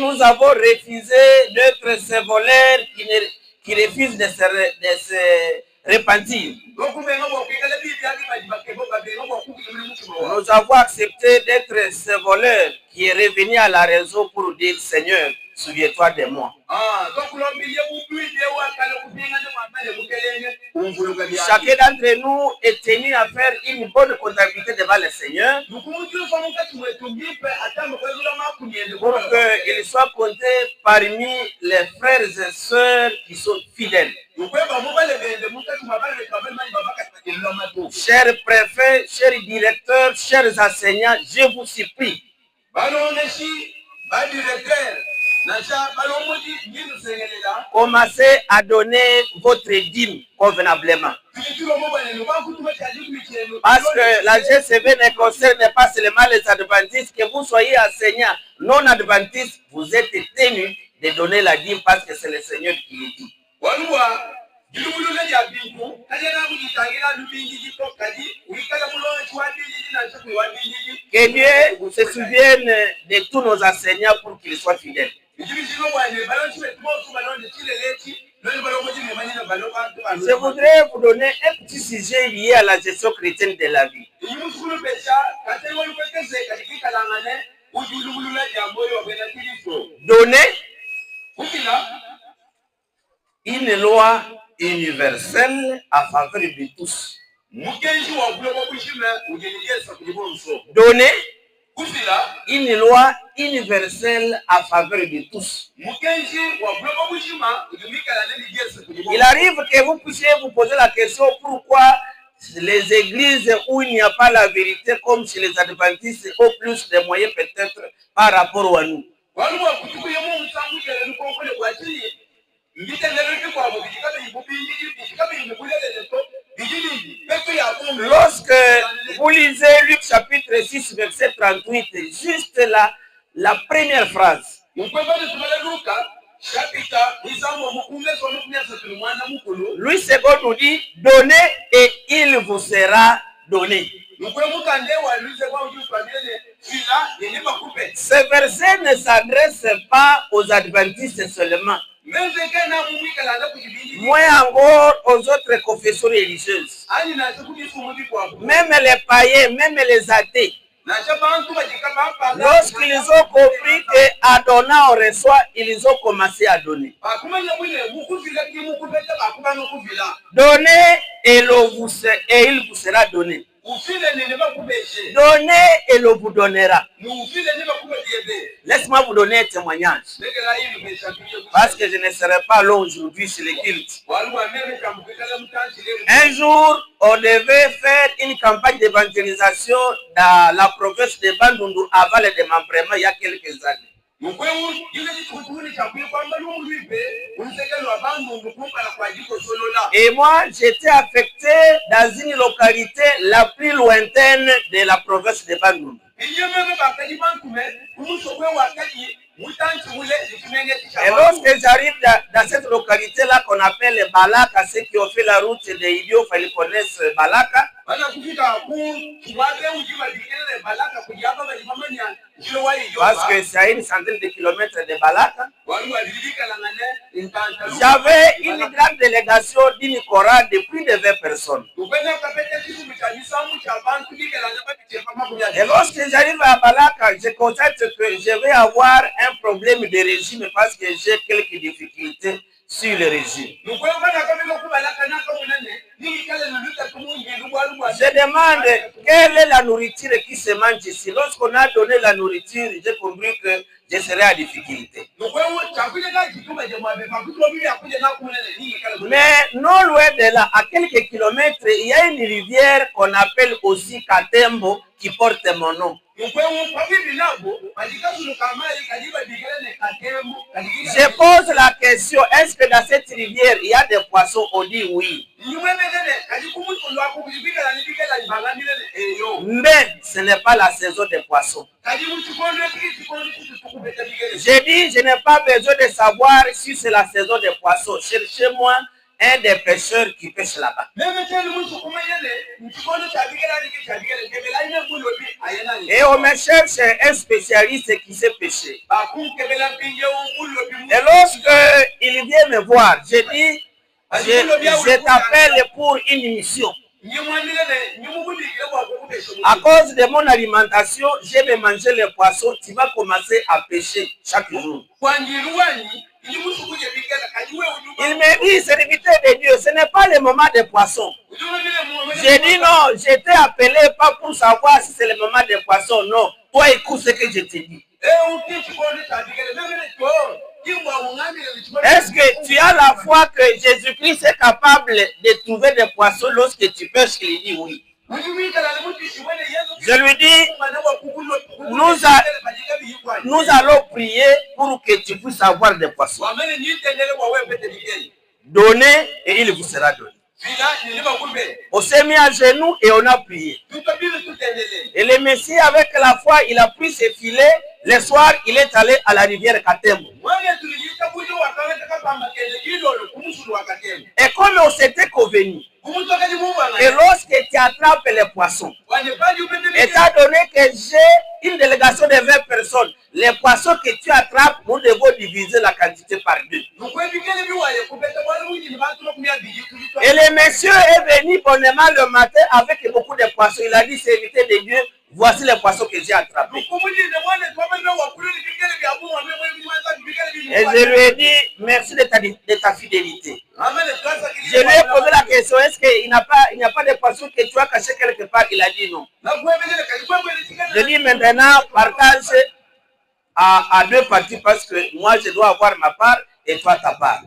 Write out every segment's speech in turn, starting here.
Nous avons refusé d'être ces voleurs qui refusent de se repentir. Nous avons accepté d'être ces voleurs qui est revenu à la raison pour dire Seigneur, souviens-toi de moi. Chacun d'entre nous est tenu à faire une bonne comptabilité devant le Seigneur pour qu'il soit compté parmi les frères et sœurs qui sont fidèles. Chers préfets, chers directeurs, chers enseignants, je vous supplie. Commencez à donner votre dîme convenablement. Parce que la GCV ne concerne pas seulement les adventistes, que vous soyez enseignants non adventistes, vous êtes tenus de donner la dîme parce que c'est le Seigneur qui le dit. Que Dieu se souvienne de tous nos enseignants pour qu'ils soient fidèles. Je voudrais vous donner un petit sujet lié à la gestion chrétienne de la vie. Donner une loi universelle à faveur de tous. Donner une loi universelle à faveur de tous. Il arrive que vous puissiez vous poser la question pourquoi les églises où il n'y a pas la vérité comme chez les adventistes ont plus de moyens peut-être par rapport à nous. Lorsque vous lisez Luc chapitre 6 verset 38, juste la première phrase. Louis II nous dit, donnez et il vous sera donné. Ce verset ne s'adresse pas aux adventistes seulement, moins encore aux autres confessions religieuses. Même les païens, même les athées, lorsqu'ils ont compris qu'en donnant on reçoit, ils ont commencé à donner. Donnez et il vous sera donné. Donnez et l'on vous donnera. Laisse-moi vous donner un témoignage. Parce que je ne serai pas là aujourd'hui sur les cultes. Un jour, on devait faire une campagne d'évangélisation dans la province de Bandundu avant le démembrement il y a quelques années. Et moi, j'étais affecté dans une localité la plus lointaine de la province de Bandundu. Et lorsque j'arrive dans cette localité-là qu'on appelle Balaka, ceux qui ont fait la route de Idio, ils connaissent Balaka. Parce que c'est à une centaine de kilomètres de Balaka. J'avais une grande délégation d'une chorale de plus de 20 personnes. Et lorsque j'arrive à Balaka, je constate que je vais avoir un problème de régime parce que j'ai quelques difficultés sur le régime. Je demande quelle est la nourriture qui se mange ici. Lorsqu'on a donné la nourriture, j'ai compris que je serai à difficulté. Mais non loin de là, à quelques kilomètres, il y a une rivière qu'on appelle aussi Katembo qui porte mon nom. Je pose la question, est-ce que dans cette rivière, il y a des poissons? On dit oui. Mais ce n'est pas la saison des poissons. J'ai dit, je n'ai pas besoin de savoir si c'est la saison des poissons. Cherchez-moi un des pêcheurs qui pêche là-bas. Et on me cherche un spécialiste qui sait pêcher. Et lorsque il vient me voir, j'ai dit, je t'appelle pour une mission. À cause de mon alimentation, j'aime manger les poissons. Tu vas commencer à pêcher chaque jour. Il me dit, serviteur de Dieu, ce n'est pas le moment des poissons. J'ai dit non, je t'ai appelé pas pour savoir si c'est le moment des poissons. Non, toi écoute ce que je te dis. Est-ce que tu as la foi que Jésus-Christ est capable de trouver des poissons lorsque tu pêches? Il dit oui. Je lui dis, nous allons prier pour que tu puisses avoir des poissons. Donnez et il vous sera donné. On s'est mis à genoux et on a prié. Et le Messie, avec la foi, il a pris ses filets. Le soir, il est allé à la rivière Katembo. Et comme on s'était convenu, et lorsque tu attrapes les poissons, étant donné que j'ai une délégation de 20 personnes, les poissons que tu attrapes, nous devons diviser la quantité par deux. Et le monsieur est venu bonnement le matin avec beaucoup de poissons. Il a dit, serviteur de Dieu, voici les poissons que j'ai attrapés. Et je lui ai dit, merci de ta fidélité. Je lui ai posé la question, est-ce qu'il n'y a pas de poissons que tu as cachés quelque part? Il a dit non. Je dis maintenant, partage à deux parties parce que moi je dois avoir ma part et toi ta part.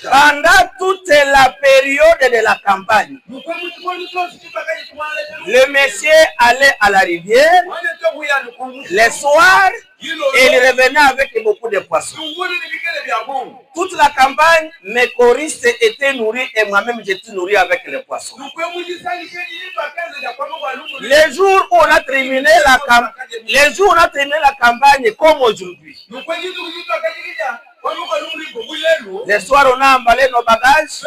Pendant toute la période de la campagne, le monsieur allait à la rivière les soirs et il revenait avec beaucoup de poissons. Toute la campagne, mes choristes étaient nourris et moi-même j'étais nourri avec les poissons. Les jours où on a terminé la campagne, comme aujourd'hui, le soir, on a emballé nos bagages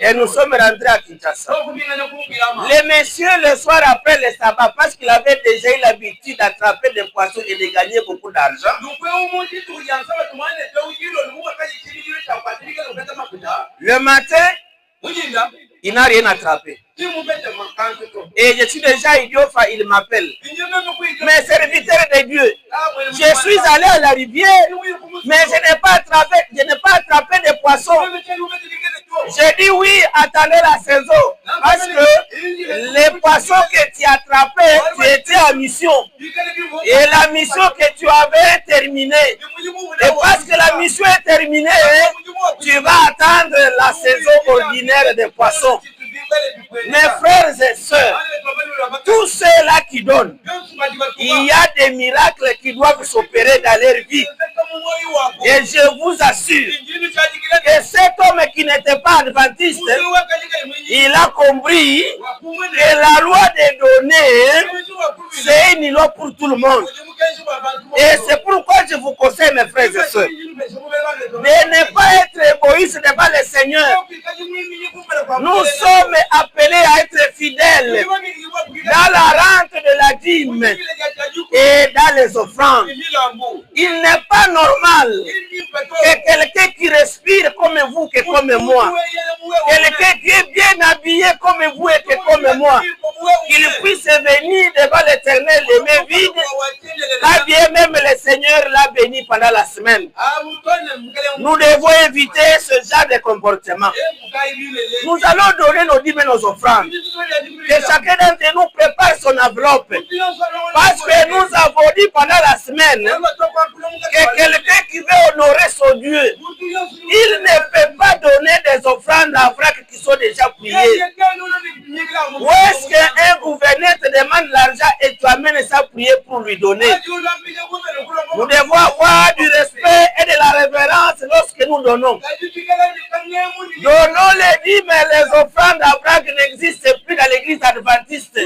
et nous sommes rentrés à Kinshasa. Le monsieur, le soir après le sabbat, parce qu'il avait déjà eu l'habitude d'attraper des poissons et de gagner beaucoup d'argent, le matin, il n'a rien attrapé. Et je suis déjà idiot, il m'appelle. Mais serviteur de Dieu, je suis allé à la rivière, mais je n'ai pas attrapé de poissons. J'ai dit oui, attendez la saison. Parce que les poissons que tu attrapais, tu étais en mission. Et la mission que tu avais terminée. Et parce que la mission est terminée, tu vas attendre la saison ordinaire des poissons. Mes frères et sœurs, tous ceux-là qui donnent, il y a des miracles qui doivent s'opérer dans leur vie. Et je vous assure que cet homme qui n'était pas adventiste, il a compris que la loi des données, c'est une loi pour tout le monde. Et c'est pourquoi je vous conseille, mes frères et sœurs, de ne pas être égoïste devant le Seigneur. Nous sommes appelés à être fidèles dans la rente de la dîme et dans les offrandes. Il n'est pas normal que quelqu'un qui respire comme vous que comme moi, quelqu'un qui est bien habillé comme vous et que comme moi, qu'il puisse venir devant l'Éternel les mains vides, quand bien même le Seigneur l'a béni pendant la semaine. Nous devons éviter ce genre de comportement. Nous allons donner nos dîmes et nos offrandes. Que chacun d'entre nous prépare son enveloppe. Parce que nous avons dit pendant la semaine que quelqu'un qui veut honorer son Dieu, il ne peut pas donner des offrandes à vrac qui sont déjà priées. Où est-ce qu'un gouverneur te demande l'argent et tu amènes ça prier pour lui donner? Nous devons avoir du respect et de la révérence lorsque nous donnons. Donnons les dîmes et les offrandes à vrac n'existent plus dans l'église adventiste.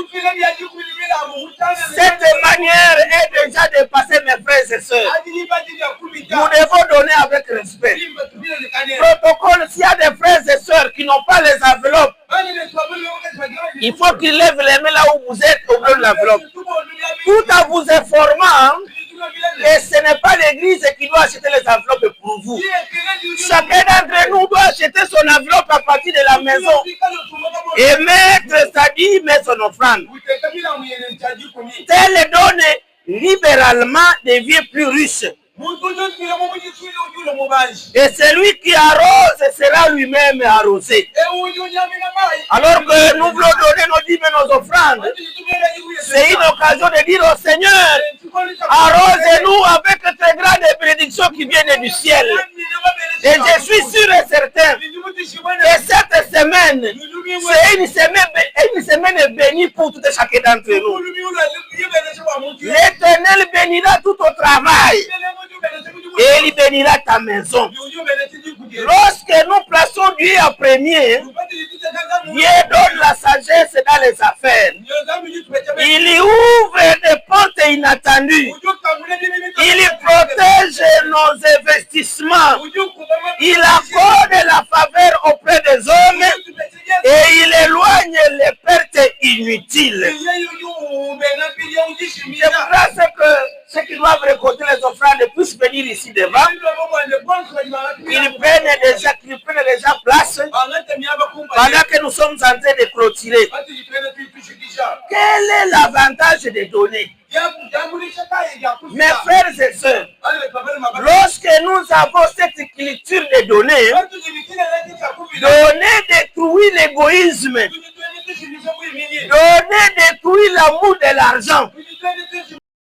Cette manière est déjà dépassée, mes frères et sœurs. Nous devons donner avec respect. l'enveloppe. Il faut qu'il lève les mains là où vous êtes au milieu de l'enveloppe. Tout en vous informant que ce n'est pas l'église qui doit acheter les enveloppes pour vous. Chacun d'entre nous doit acheter son enveloppe à partir de la maison et mettre sa dîme et son offrande. Tel donne libéralement devient plus riche. Et celui qui arrose sera lui-même arrosé. Alors que nous voulons donner nos dîmes et nos offrandes, c'est une occasion de dire au Seigneur, arrose-nous avec très grande bénédiction qui viennent du ciel. Et je suis sûr et certain que cette semaine, c'est une semaine bénie pour tout et chacun d'entre nous. L'Éternel bénira tout au travail. Et il bénira ta maison. Lorsque nous plaçons Dieu en premier, Dieu donne la sagesse dans les affaires. Il y ouvre des portes inattendues. Il protège nos investissements. Il accorde la faveur auprès des hommes et il éloigne les pertes inutiles. Je voudrais que ceux qui doivent récolter les offrandes puissent venir ici devant. Qu'ils prennent déjà place pendant que nous sommes en train de clôturer. Quel est l'avantage de donner? Mes frères et sœurs, lorsque nous avons cette culture de donner, donner détruit l'égoïsme. Donner détruit l'amour de l'argent.